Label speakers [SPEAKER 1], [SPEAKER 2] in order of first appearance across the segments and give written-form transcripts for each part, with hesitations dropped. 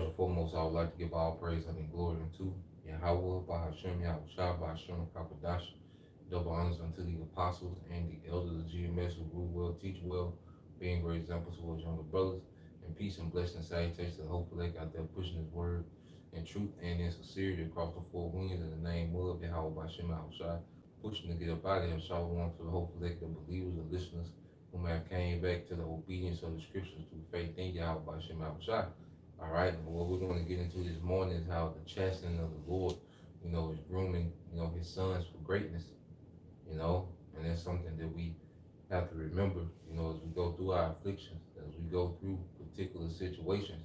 [SPEAKER 1] First and foremost, I would like to give all praise and glory unto Yahweh, Bahashem, Yahushua, Bahashem, Kakadash, double honors unto the apostles and the elders of GMS who rule well, teach well, being great examples towards younger brothers, and peace and blessing and salutations to the hopeful they got there pushing his word in truth and in sincerity across the four winds in the name of Yahweh, Bahashem, Yahushua, pushing to get up out of here. Shalom to the hopeful they the believers and listeners who may have came back to the obedience of the scriptures through faith in Yahweh, Bahashem, Yahushua. All right, and what we're going to get into this morning is how the chastening of the Lord, is grooming, his sons for greatness, and that's something that we have to remember, as we go through our afflictions, as we go through particular situations,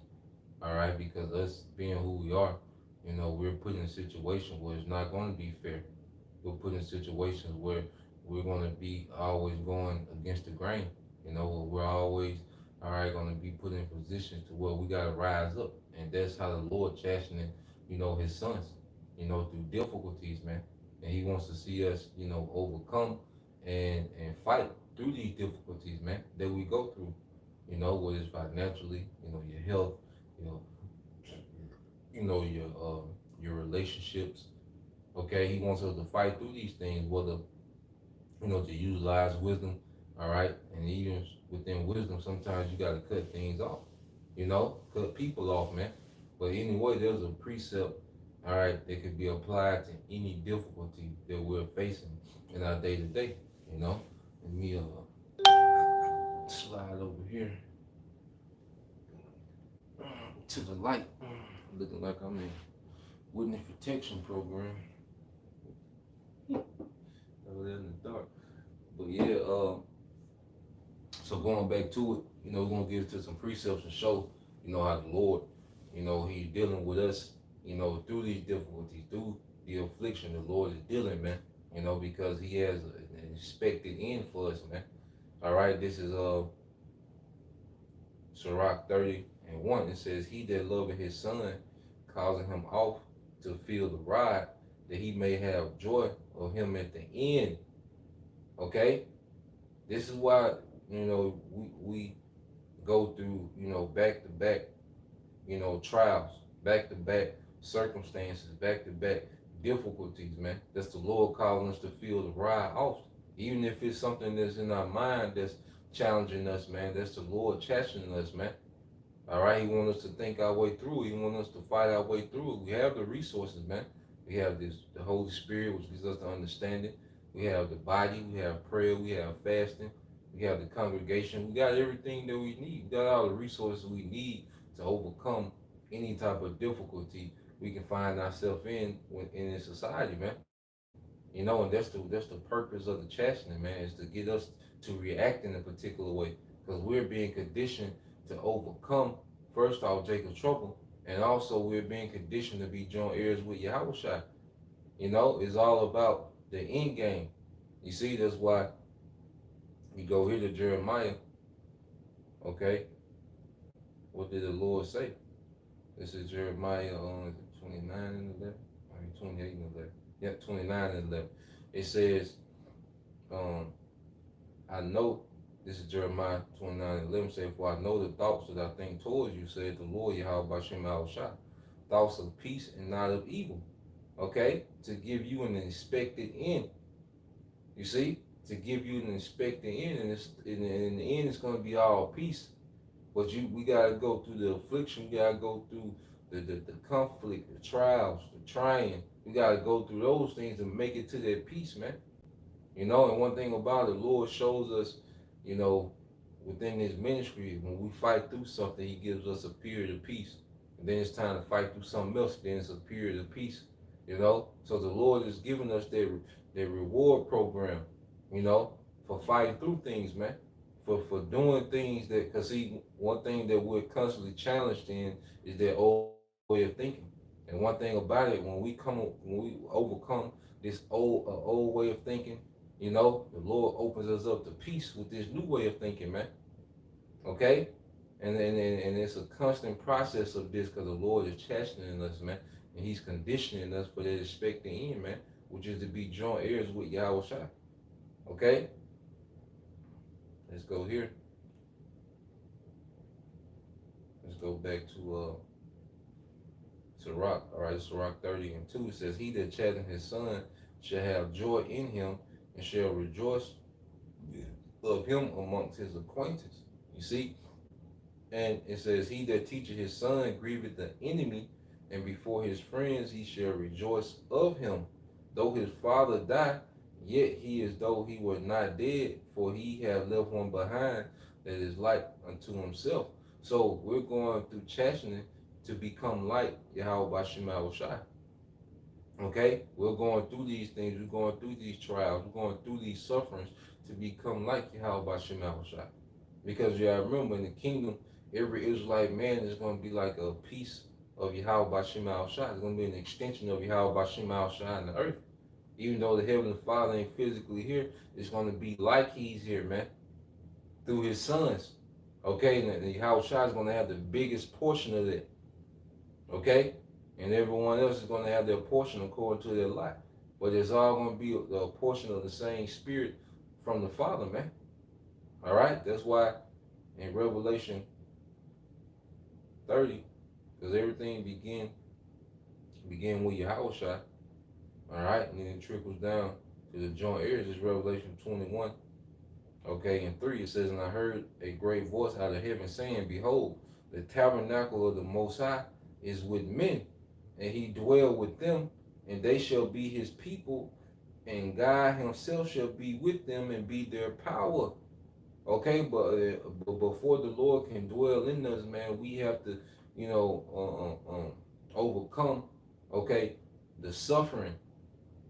[SPEAKER 1] all right, because us being who we are, we're put in a situation where it's not going to be fair. We're put in situations where we're going to be always going against the grain, where we're always all right, going to be put in positions to where we got to rise up. And that's how the Lord chastening, his sons, through difficulties, man. And he wants to see us, overcome and fight through these difficulties, man, that we go through, whether it's financially, your health, you know, your relationships. Okay, he wants us to fight through these things, whether to utilize wisdom, all right? And even within wisdom, sometimes you got to cut things off, cut people off, man. But anyway, there's a precept, all right, that could be applied to any difficulty that we're facing in our day to day, Let me slide over here to the light, looking like I'm in witness protection program over there in the dark. But yeah, so going back to it, we're gonna get into some precepts and show, how the Lord, He's dealing with us, through these difficulties, through the affliction. The Lord is dealing, man, because He has an expected end for us, man. All right, this is Sirach 30:1. It says, "He that loveth his son, causing him off to feel the rod, that he may have joy of him at the end." Okay, this is why we go through back to back trials, back to back circumstances, back to back difficulties, man. That's the Lord calling us to feel the ride off, even if it's something that's in our mind that's challenging us, man. That's the Lord chastening us, man. All right, He wants us to think our way through. He wants us to fight our way through. We have the resources, man. We have the Holy Spirit, which gives us the understanding. We have the body. We have prayer. We have fasting. We have the congregation. We got everything that we need. We got all the resources we need to overcome any type of difficulty we can find ourselves in this society, man. And that's the purpose of the chastening, man, is to get us to react in a particular way, because we're being conditioned to overcome first off Jacob's trouble, and also we're being conditioned to be joint heirs with Yahushua. It's all about the end game. You see, that's why we go here to Jeremiah. Okay, what did the Lord say? This is Jeremiah 29 and 11. I mean 28 and 11. Yep, 29 and 11. It says, I know, this is Jeremiah 29 and 11, says, "For I know the thoughts that I think towards you, said the Lord Yahweh Bashem Shah, thoughts of peace and not of evil." Okay? To give you an expected end. You see? To give you an expected end, and in the end, it's going to be all peace. But we got to go through the affliction. We got to go through the conflict, the trials, the trying. We got to go through those things to make it to that peace, man. And one thing about it, the Lord shows us, within His ministry, when we fight through something, He gives us a period of peace. And then it's time to fight through something else. Then it's a period of peace, So the Lord is giving us their reward program, for fighting through things, man. For doing things that, because see, one thing that we're constantly challenged in is that old way of thinking. And one thing about it, when we overcome this old way of thinking, the Lord opens us up to peace with this new way of thinking, man. Okay? And it's a constant process of this, because the Lord is chastening us, man. And He's conditioning us for that expected end, man, which is to be joint heirs with Yahushua. Okay? Let's go here. Let's go back to Sirach, all right, Sirach 30:2, it says, he that chattens his son shall have joy in him and shall rejoice of him amongst his acquaintance. You see? And it says, he that teacheth his son grieveth the enemy, and before his friends he shall rejoice of him. Though his father die, yet he is though he were not dead, for he have left one behind that is like unto himself. So we're going through chastening to become like Yahweh Bashim Shai. Okay? We're going through these things, we're going through these trials, we're going through these sufferings to become like Yahweh Bashim Shai. Because you gotta remember, in the kingdom, every Israelite man is going to be like a piece of Yahweh Bashim Shai. It's going to be an extension of Yahweh Bashim Shai on the earth. Even though the Heavenly Father ain't physically here, it's going to be like he's here, man, through his sons. Okay? And Yahweh Shai is going to have the biggest portion of that. Okay? And everyone else is going to have their portion according to their life. But it's all going to be a portion of the same spirit from the Father, man. All right? That's why in Revelation 30, because everything begin with Yahweh Shai. All right? And then it trickles down to the joint heirs. It's Revelation 21. Okay, in 3 it says, and I heard a great voice out of heaven saying, behold, the tabernacle of the Most High is with men, and he dwell with them, and they shall be his people, and God himself shall be with them and be their power. Okay, but before the Lord can dwell in us, man, we have to, overcome, okay, the suffering.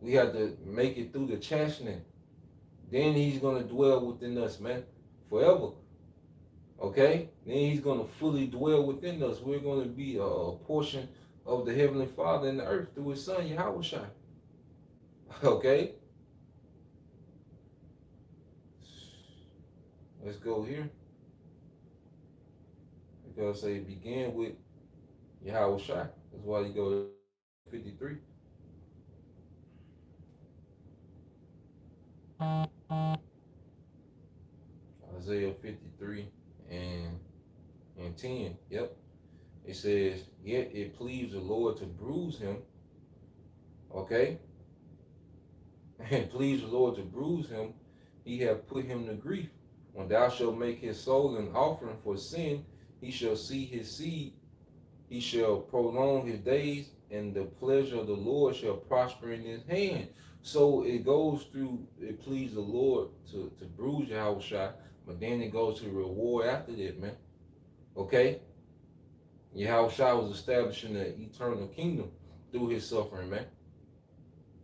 [SPEAKER 1] We have to make it through the chastening. Then he's going to dwell within us, man, forever. Okay? Then he's going to fully dwell within us. We're going to be a portion of the Heavenly Father in the earth through his son, Yahweh Shai. Okay? Let's go here. Because say it began with Yahweh Shai. That's why you go to 53. Isaiah 53 and 10. Yep. It says, yet it pleased the Lord to bruise him. Okay? And pleased the Lord to bruise him. He hath put him to grief. When thou shalt make his soul an offering for sin, he shall see his seed. He shall prolong his days, and the pleasure of the Lord shall prosper in his hand. So it goes through, it pleased the Lord to bruise Yahweh Shai, but then it goes to reward after that, man. Okay? Yahweh Shai was establishing the eternal kingdom through his suffering, man.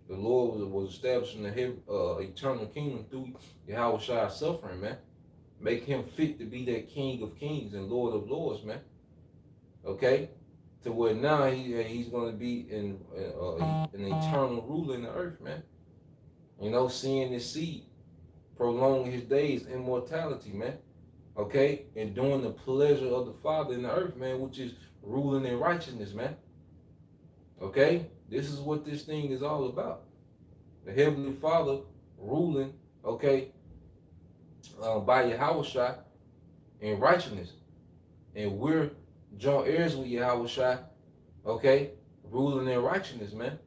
[SPEAKER 1] The Lord was establishing the eternal kingdom through Yahweh Shai's suffering, man. Make him fit to be that King of Kings and Lord of Lords, man. Okay? To where now he's going to be an eternal ruler in the earth, man. Seeing his seed, prolonging his days, immortality, man. Okay? And doing the pleasure of the Father in the earth, man, which is ruling in righteousness, man. Okay? This is what this thing is all about. The Heavenly Father ruling, okay, by Yahweh Shai in righteousness. And we're joint heirs with Yahweh Shai, okay, ruling in righteousness, man.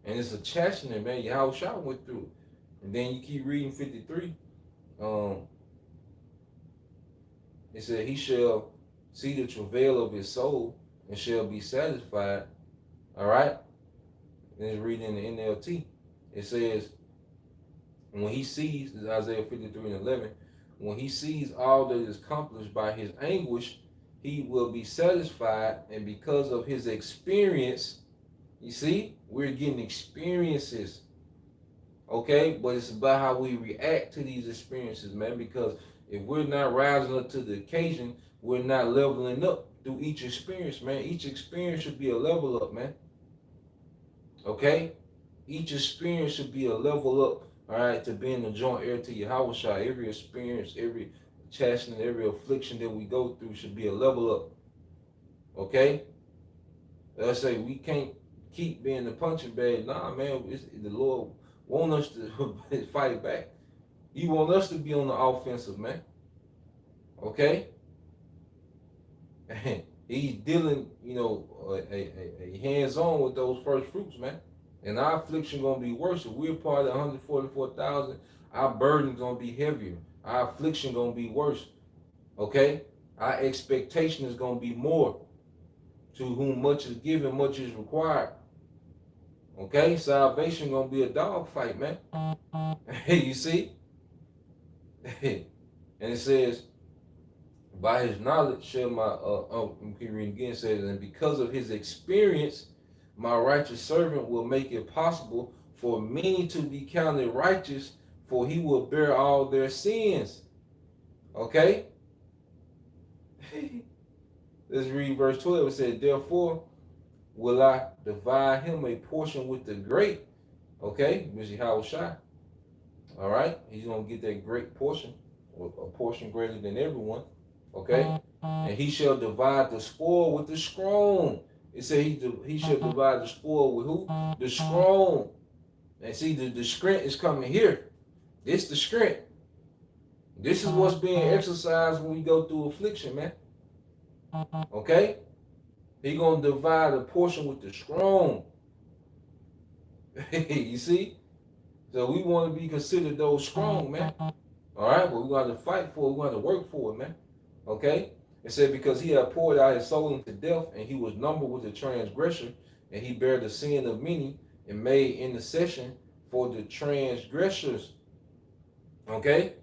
[SPEAKER 1] And it's a chastening, man. Yahweh Shai went through it. And then you keep reading 53. It said, he shall see the travail of his soul and shall be satisfied. All right? And it's reading in the NLT. It says, when he sees, Isaiah 53:11, when he sees all that is accomplished by his anguish, he will be satisfied. And because of his experience, you see, we're getting experiences. Okay? But it's about how we react to these experiences, man. Because if we're not rising up to the occasion, we're not leveling up through each experience, man. Each experience should be a level up, man. Okay? Each experience should be a level up, all right, to being a joint heir to Yahweh Shai. Every experience, every chastening, every affliction that we go through should be a level up. Okay? Let's say we can't keep being the punching bag. Nah, man, the Lord want us to fight back. He want us to be on the offensive, man. Okay? He's dealing, a hands-on with those first fruits, man. And our affliction gonna be worse. If we're part of the 144,000, our burden gonna be heavier. Our affliction gonna be worse. Okay? Our expectation is gonna be more. To whom much is given, much is required. Okay? Salvation gonna be a dogfight, man. You see? And it says, by his knowledge shall my I'm reading again. It says, and because of his experience, my righteous servant will make it possible for many to be counted righteous, for he will bear all their sins. Okay? Let's read verse 12. It says, therefore will I divide him a portion with the great. Okay, Mr. Howard Shai. All right, he's gonna get that great portion, or a portion greater than everyone. Okay, and he shall divide the spoil with the strong. It said he shall divide the spoil with who? The strong. And see, the strength is coming here. This the strength. This is what's being exercised when we go through affliction, man. Okay? He gonna divide a portion with the strong. You see? So we want to be considered those strong, man. All right, but we got to fight for it. We got to work for it, man. Okay? It said, because he had poured out his soul into death, and he was numbered with the transgressor, and he bare the sin of many, and made intercession for the transgressors. Okay?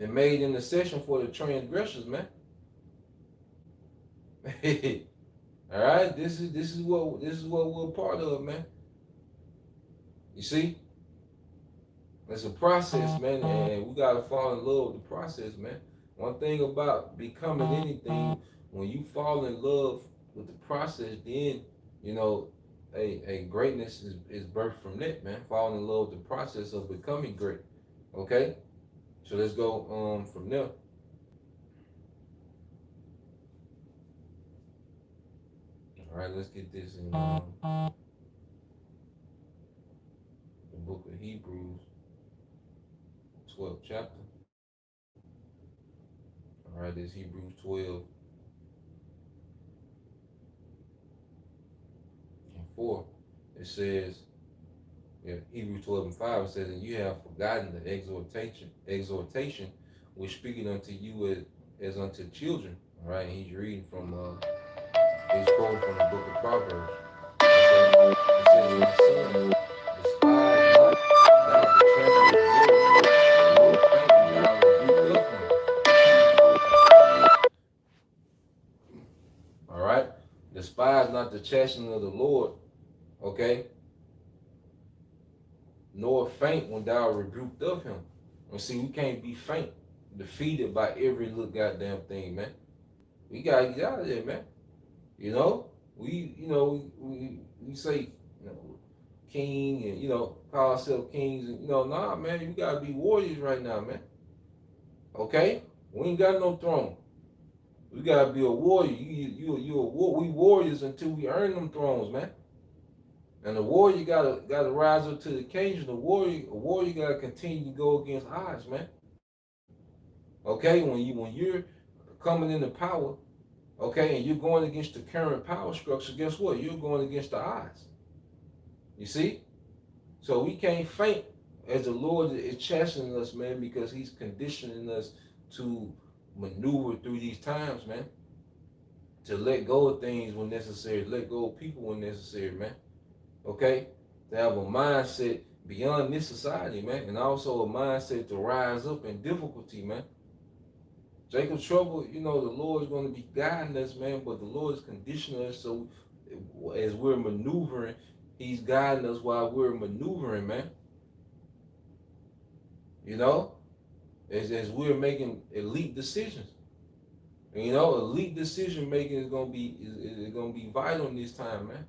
[SPEAKER 1] And made intercession for the transgressors, man. All right, this is what we're part of, man. You see? It's a process, man, and we gotta fall in love with the process, man. One thing about becoming anything, when you fall in love with the process, then a greatness is birthed from that, man. Falling in love with the process of becoming great. Okay, so let's go from there. All right, let's get this in the book of Hebrews, 12th chapter. All right, this Hebrews 12 and 4. It says, Hebrews 12 and 5, it says, and you have forgotten the exhortation which speaking unto you as unto children. All right, and he's reading from he's quoting from the book of Proverbs. Okay? It says, my son, despise not thou the chastening of the Lord, faint when thou rebukest him. All right, despise not the chastening of the Lord. Okay, nor faint when thou rebuked of him. And see, we can't be faint, defeated by every little goddamn thing, man. We gotta get out of there, man. We say, king, and call ourselves kings, and nah, man, you gotta be warriors right now, man. Okay, we ain't got no throne. We gotta be a warrior. You a war. We warriors until we earn them thrones, man. And the warrior gotta rise up to the occasion. A warrior gotta continue to go against odds, man. Okay, when you're coming into power, okay, and you're going against the current power structure, guess what? You're going against the odds. You see? So we can't faint as the Lord is chastening us, man, because he's conditioning us to maneuver through these times, man. To let go of things when necessary, let go of people when necessary, man. Okay? To have a mindset beyond this society, man, and also a mindset to rise up in difficulty, man. Jacob's trouble, the Lord is going to be guiding us, man, but the Lord is conditioning us so as we're maneuvering, he's guiding us while we're maneuvering, man. As we're making elite decisions. And, elite decision making is gonna be vital in this time, man.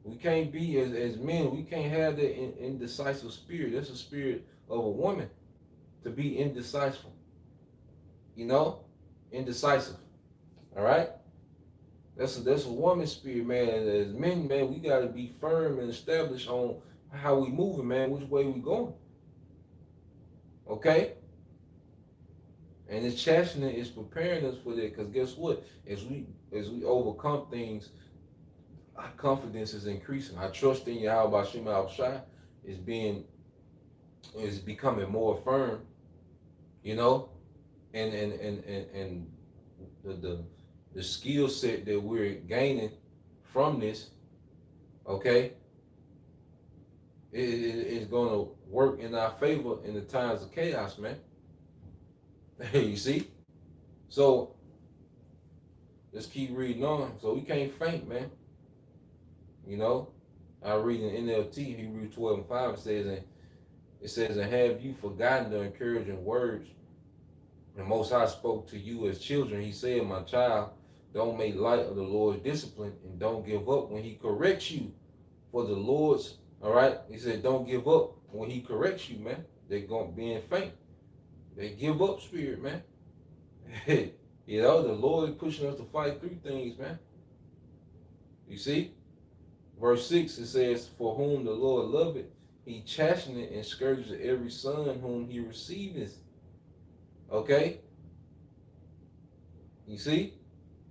[SPEAKER 1] We can't be as men, we can't have that indecisive spirit. That's a spirit of a woman, to be indecisive. Indecisive. All right? That's a woman's spirit, man. As men, man, we gotta be firm and established on how we moving, man, which way we going. Okay? And this chastening is preparing us for that. Because guess what? As we overcome things, our confidence is increasing. Our trust in Yahweh Shema Shai is is becoming more firm, you know, and the the skill set that we're gaining from this, okay, it's gonna work in our favor in the times of chaos, man. You see? So let's keep reading on. So we can't faint, man. You know, I read in NLT, Hebrews 12:5, it says, and have you forgotten the encouraging words the Most High spoke to you as children? He said, my child, don't make light of the Lord's discipline and don't give up when he corrects you. For the Lord's, all right? He said, don't give up when he corrects you, man. They're going to be faint. They give up spirit, man. You know, the Lord is pushing us to fight through things, man. You see? Verse 6, it says, for whom the Lord loveth, he chasteneth and scourges every son whom he receiveth. Okay? You see?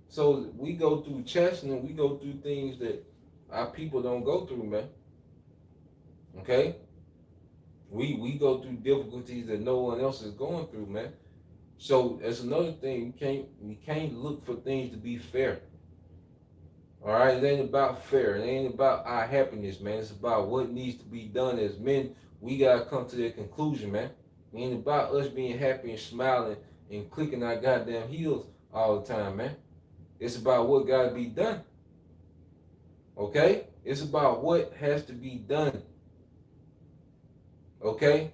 [SPEAKER 1] So we go through chastening, we go through things that our people don't go through, man. Okay? We go through difficulties that no one else is going through, man. So that's another thing. We can't look for things to be fair. All right, it ain't about fair. It ain't about our happiness, man. It's about what needs to be done. As men, we gotta come to that conclusion, man. It ain't about us being happy and smiling and clicking our goddamn heels all the time, man. It's about what gotta be done. Okay? It's about what has to be done. Okay?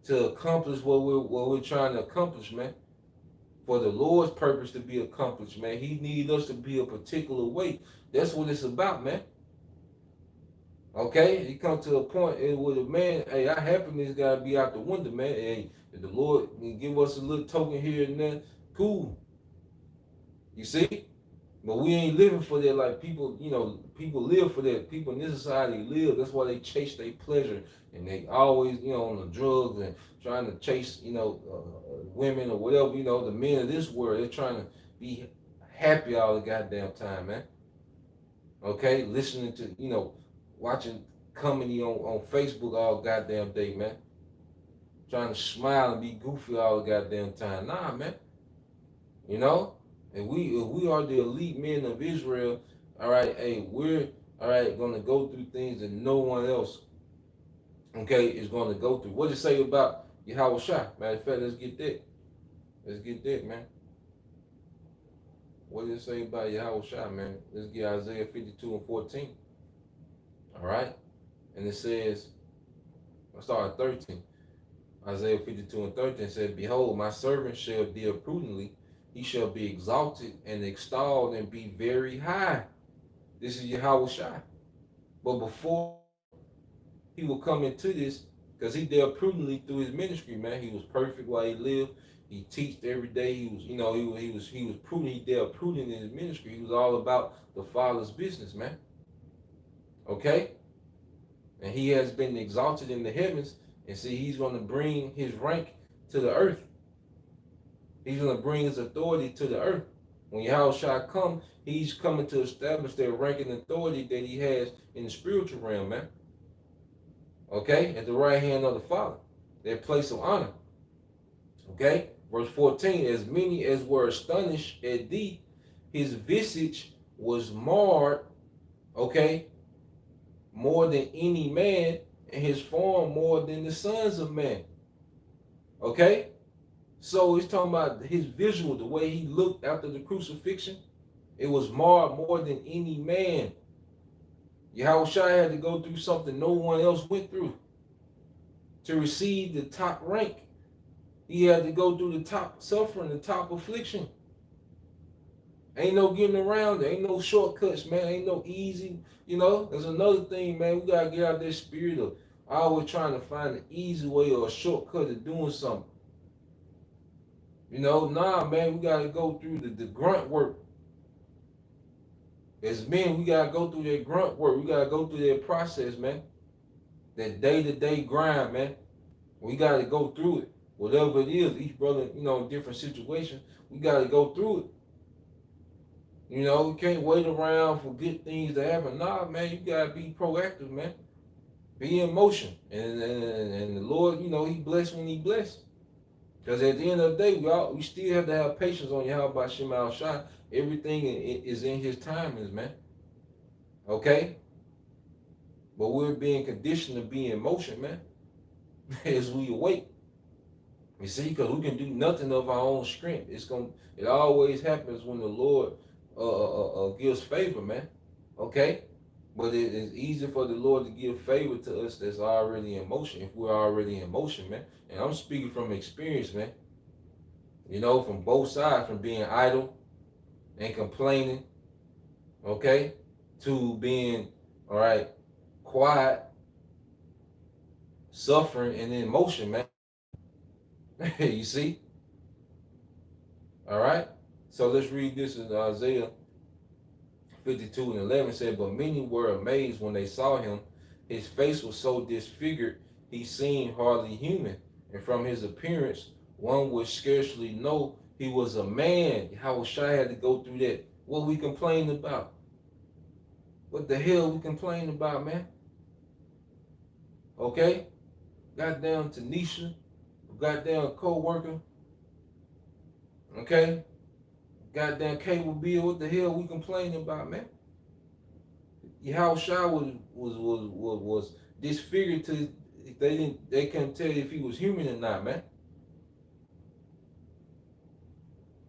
[SPEAKER 1] To accomplish what we're trying to accomplish, man. For the Lord's purpose to be accomplished, man. He needs us to be a particular way. That's what it's about, man. Okay? He come to a point with a man, hey, our happiness gotta be out the window, man. Hey, if the Lord can give us a little token here and there, cool. You see? But we ain't living for that like people, you know, people live for that. People in this society live. That's why they chase their pleasure. And they always, you know, on the drugs and trying to chase, you know, women or whatever, you know, the men of this world. They're trying to be happy all the goddamn time, man. Okay? Listening to, you know, watching comedy on Facebook all goddamn day, man. Trying to smile and be goofy all the goddamn time. Nah, man. You know? And we are the elite men of Israel, all right, hey, we're all right gonna go through things that no one else, okay, is gonna go through. What does it say about Yahweh Shai? Matter of fact, let's get that. Let's get that, man. What does it say about Yahweh Shai, man? Let's get Isaiah 52:14. All right. And it says, let's start at 13. Isaiah 52:13 said, behold, my servant shall deal prudently. He shall be exalted and extolled and be very high. This is Yahweh Shai. But before he will come into this, because he dealt prudently through his ministry, man. He was perfect while he lived. He teached every day. He was, you know, he was prudent. He dealt prudent in his ministry. He was all about the Father's business, man. Okay? And he has been exalted in the heavens. And see, he's going to bring his rank to the earth. He's going to bring his authority to the earth. When Yahweh Shai come, he's coming to establish that rank and authority that he has in the spiritual realm, man. Okay? At the right hand of the Father. That place of honor. Okay? Verse 14, as many as were astonished at thee, his visage was marred, okay, more than any man, and his form more than the sons of man. Okay? So he's talking about his visual, the way he looked after the crucifixion. It was marred more than any man. Yahweh Shai had to go through something no one else went through to receive the top rank. He had to go through the top suffering, the top affliction. Ain't no getting around it. Ain't no shortcuts, man. Ain't no easy, you know. There's another thing, man. We got to get out that spirit of always trying to find an easy way or a shortcut of doing something. You know, nah, man, we got to go through the grunt work. As men, we got to go through that grunt work. We got to go through that process, man. That day-to-day grind, man. We got to go through it. Whatever it is, each brother, different situation, we gotta go through it. We can't wait around for good things to happen. Nah, man, you gotta be proactive, man. Be in motion. And the Lord, He blessed when He blessed. Because at the end of the day, we still have to have patience on Yahweh Shema Shai. Everything is in His timings, man. Okay? But we're being conditioned to be in motion, man, as we awake. You see, because we can do nothing of our own strength. It always happens when the Lord gives favor, man. Okay? But it is easy for the Lord to give favor to us that's already in motion, if we're already in motion, man. And I'm speaking from experience, man. From both sides, from being idle and complaining, okay, to being, all right, quiet, suffering, and in motion, man. You see? All right? So let's read this in Isaiah 52 and 11. Said, but many were amazed when they saw him. His face was so disfigured, he seemed hardly human. And from his appearance, one would scarcely know he was a man. How Shai had to go through that. What we complained about? What the hell we complained about, man? Okay? Goddamn Tanisha, goddamn co-worker, okay? Goddamn cable bill, what the hell we complaining about, man? Yahushua was disfigured to they couldn't tell if he was human or not, man.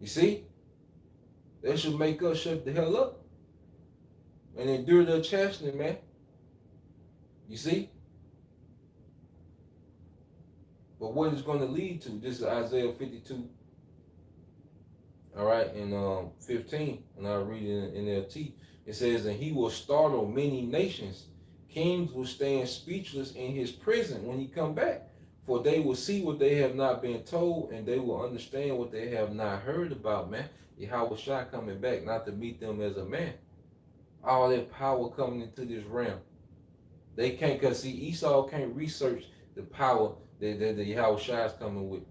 [SPEAKER 1] You see? That should make us shut the hell up and endure the chastening, man. You see? But what it's going to lead to, this is Isaiah 52, all right, in 15, and I'll read it in NLT. It says, and he will startle many nations. Kings will stand speechless in his presence when he come back. For they will see what they have not been told, and they will understand what they have not heard about, man. Yahweh Shai coming back, not to meet them as a man. All that power coming into this realm. They can't, because see, Esau can't research the power that Yahweh Shai is coming with.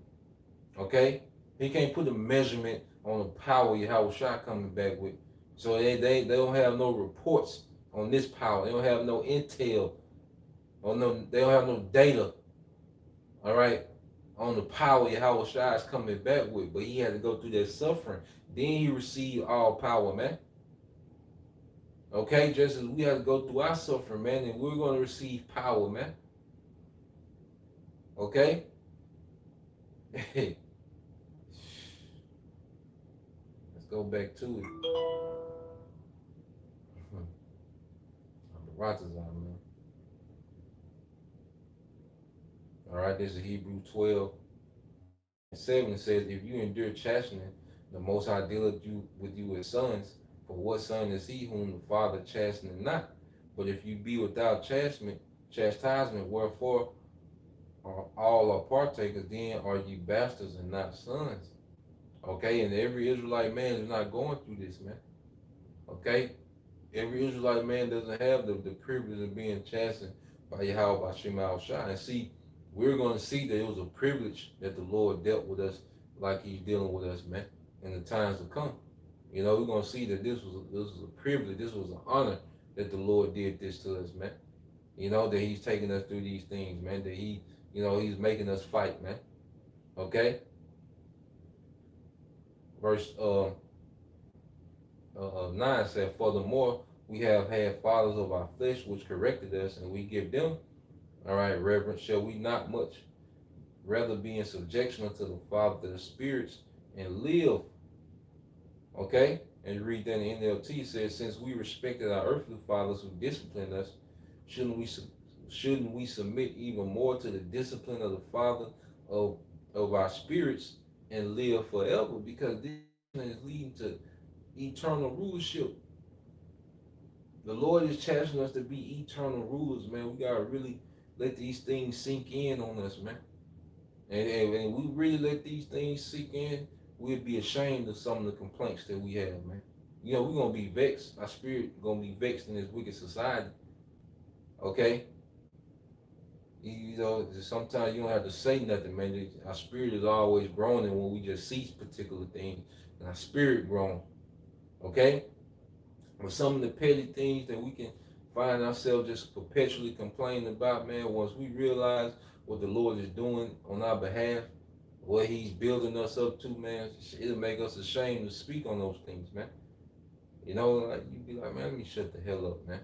[SPEAKER 1] Okay? He can't put a measurement on the power Yahweh Shai coming back with. So they don't have no reports on this power. They don't have no intel, or they don't have no data, all right, on the power Yahweh Shai is coming back with. But he had to go through that suffering. Then he received all power, man. Okay, just as we had to go through our suffering, man, and we're going to receive power, man. Okay? Let's go back to it. The Rotters on, man. All right, this is Hebrew 12. 7 says, if you endure chastening, the Most High dealeth you with you as sons. For what son is he whom the Father chasteneth not? But if you be without chastisement, wherefore all are partakers, then are you bastards and not sons. Okay, and every Israelite man is not going through this, man. Okay, every Israelite man doesn't have the privilege of being chastened by Yahweh by Shema Shai. And see, we're going to see that it was a privilege that the Lord dealt with us like he's dealing with us, man, in the times to come. We're going to see that this was a privilege, this was an honor that the Lord did this to us, man. That he's taking us through these things, man, that he's making us fight, man. Okay? Verse 9 said, furthermore, we have had fathers of our flesh which corrected us, and we give them, all right, reverence. Shall we not much rather be in subjection unto the Father of the spirits and live? Okay? And read that in NLT. It says, since we respected our earthly fathers who disciplined us, shouldn't we submit even more to the discipline of the Father of our spirits and live forever? Because this is leading to eternal rulership. The Lord is challenging us to be eternal rulers, man. We gotta really let these things sink in on us, man. And we really let these things sink in, we'll be ashamed of some of the complaints that we have, man. We're gonna be vexed. Our spirit gonna be vexed in this wicked society. Okay? You know, sometimes you don't have to say nothing, man. Our spirit is always growing when we just see particular things, and our spirit grown. Okay, but some of the petty things that we can find ourselves just perpetually complaining about, man. Once we realize what the Lord is doing on our behalf, what He's building us up to, man, it'll make us ashamed to speak on those things, man. You know, like you be like, man, let me shut the hell up, man.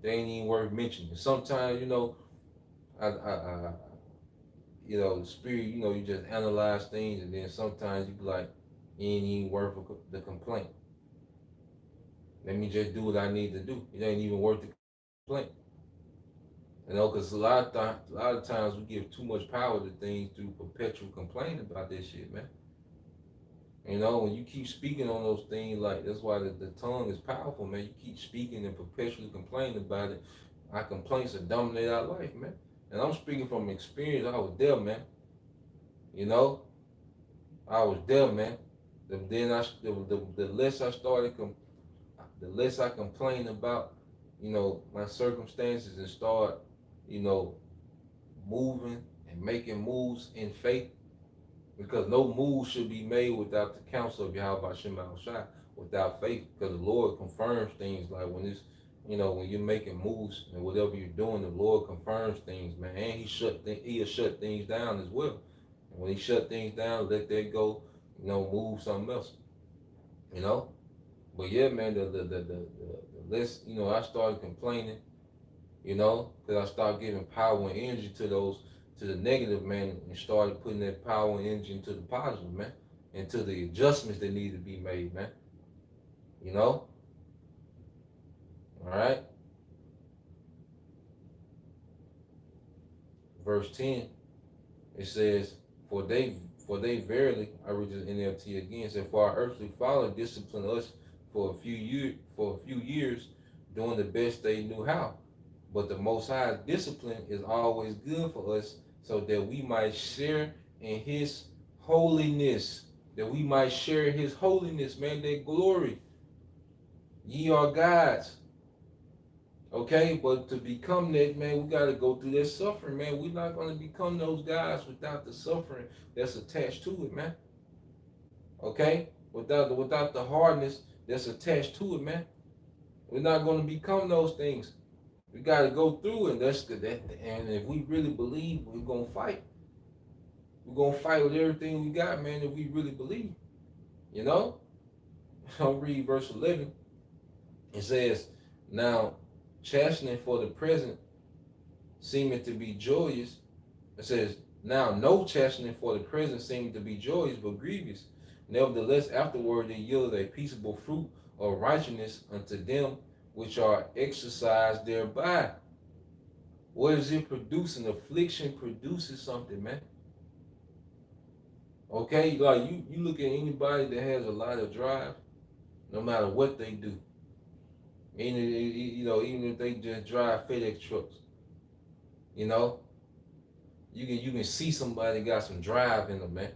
[SPEAKER 1] They ain't even worth mentioning. Sometimes, I the spirit, you just analyze things, and then sometimes you be like, it ain't even worth the complaint. Let me just do what I need to do. It ain't even worth the complaint. Because a lot of times we give too much power to things through perpetual complaining about this shit, man. When you keep speaking on those things, like that's why the tongue is powerful, man. You keep speaking and perpetually complaining about it. Our complaints will dominate our life, man. And I'm speaking from experience. I was there, man. You know, I was there, man. The less I started, the less I complained about, my circumstances, and start, you know, moving and making moves in faith, because no move should be made without the counsel of Yahweh Shem Shai, without faith, because the Lord confirms things. Like when you're making moves and whatever you're doing, the Lord confirms things, man, and He'll shut things down as well. And when He shut things down, let that go, move something else, you know. But yeah, man, the less, I started complaining, because I started giving power and energy to the negative, man, and started putting that power and energy into the positive, man, into the adjustments that need to be made, man. You know? All right. Verse 10, it says, For they verily, I read this NLT again, said, For our earthly father disciplined us for a few years, doing the best they knew how. But the Most High's discipline is always good for us, so that we might share in His holiness. That we might share His holiness, man, that glory. Ye are gods. Okay, but to become that, man, we got to go through that suffering, man. We're not going to become those guys without the suffering that's attached to it, man. Okay, without the hardness that's attached to it, man. We're not going to become those things. We got to go through it. And if we really believe, we're going to fight. We're going to fight with everything we got, man, if we really believe. You know? I'll read verse 11. It says, Now, chastening for the present seeming to be joyous. It says, Now no chastening for the present seeming to be joyous, but grievous. Nevertheless, afterward they yield a peaceable fruit of righteousness unto them which are exercised thereby. What is it producing? Affliction produces something, man. Okay, like you look at anybody that has a lot of drive, no matter what they do. Even if they just drive FedEx trucks, you know, you can see somebody got some drive in them, man.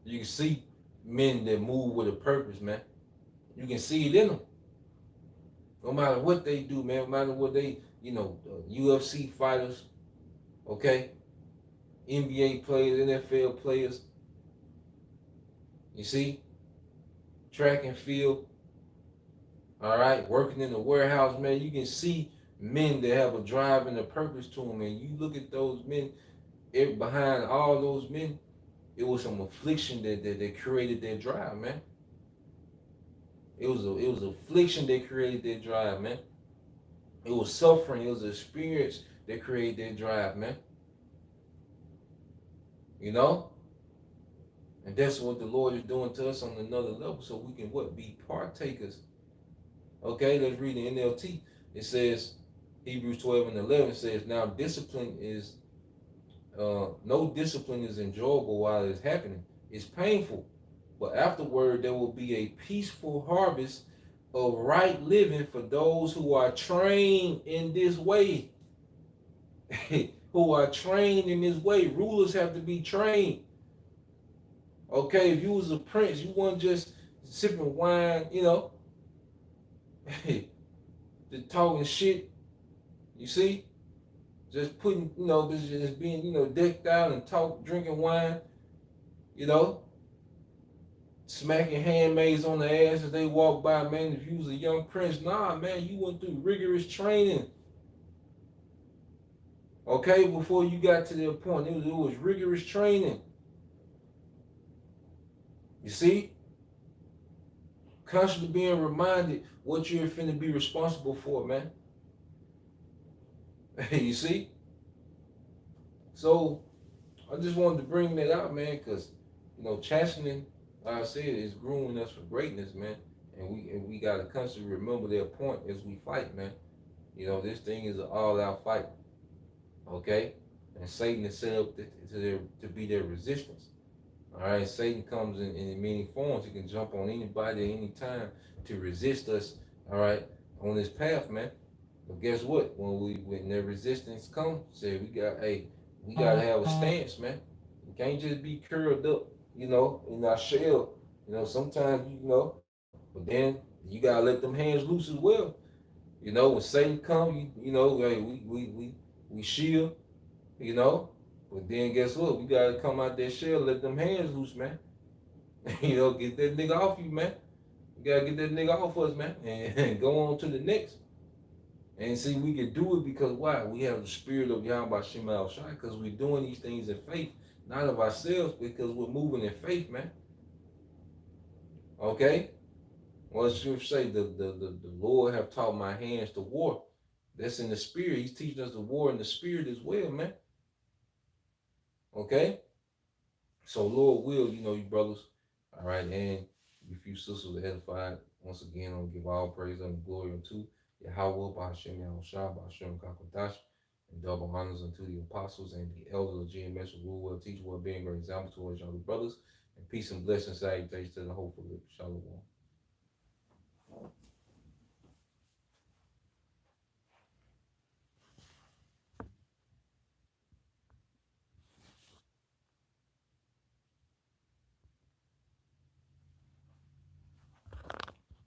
[SPEAKER 1] You can see men that move with a purpose, man. You can see it in them. No matter what they do, man. No matter what they, UFC fighters, okay, NBA players, NFL players. You see, track and field. All right, working in the warehouse, man. You can see men that have a drive and a purpose to them, and you look at those men. Behind all those men, it was some affliction that created their drive, man. It was affliction that created their drive, man. It was suffering. It was experience that created their drive, man. You know, and that's what the Lord is doing to us on another level, so we can be partakers. Okay, let's read the NLT. It says, Hebrews 12 and 11 says, Now discipline is no discipline is enjoyable while it's happening. It's painful, but afterward there will be a peaceful harvest of right living for those who are trained in this way. Who are trained in this way. Rulers have to be trained. Okay, if you was a prince, you weren't just sipping wine, just talking shit. You see? just putting, just being, decked out and talk, drinking wine, you know, smacking handmaids on the ass as they walk by, man. If you was a young prince, nah, man, you went through rigorous training, okay, before you got to that point. It was rigorous training. You see, constantly being reminded what you're finna be responsible for, man. You see? So I just wanted to bring that out, man, because chastening, like I said, is grooming us for greatness, man. And we gotta constantly remember their point as we fight, man. This thing is an all-out fight, okay? And Satan is set up to be their resistance. All right, Satan comes in many forms. He can jump on anybody at any time to resist us. All right, on this path, man. But guess what? When the resistance comes, say we gotta have a stance, man. We can't just be curled up, in our shell. Sometimes but then you gotta let them hands loose as well. When Satan come, hey, we shield, you know. But then guess what? We gotta come out that shell, let them hands loose, man. Get that nigga off you, man. You gotta get that nigga off us, man, and go on to the next. And see, we can do it because why? We have the spirit of Yahweh Shema El Shai, because we're doing these things in faith, not of ourselves, because we're moving in faith, man. Okay? Well, the scripture say the Lord have taught my hands to war. That's in the spirit. He's teaching us to war in the spirit as well, man. Okay? So Lord will, you brothers, all right, and if you sisters are edified, once again, I'll give all praise and glory unto Yahweh, Ba'ashem Yahushua, Ba'ashem Kakodash, and double honors unto the apostles and the elders of GMS who rule well, teach well, being great example towards younger brothers, and peace and blessings, salutations to the hopeful. Shalom.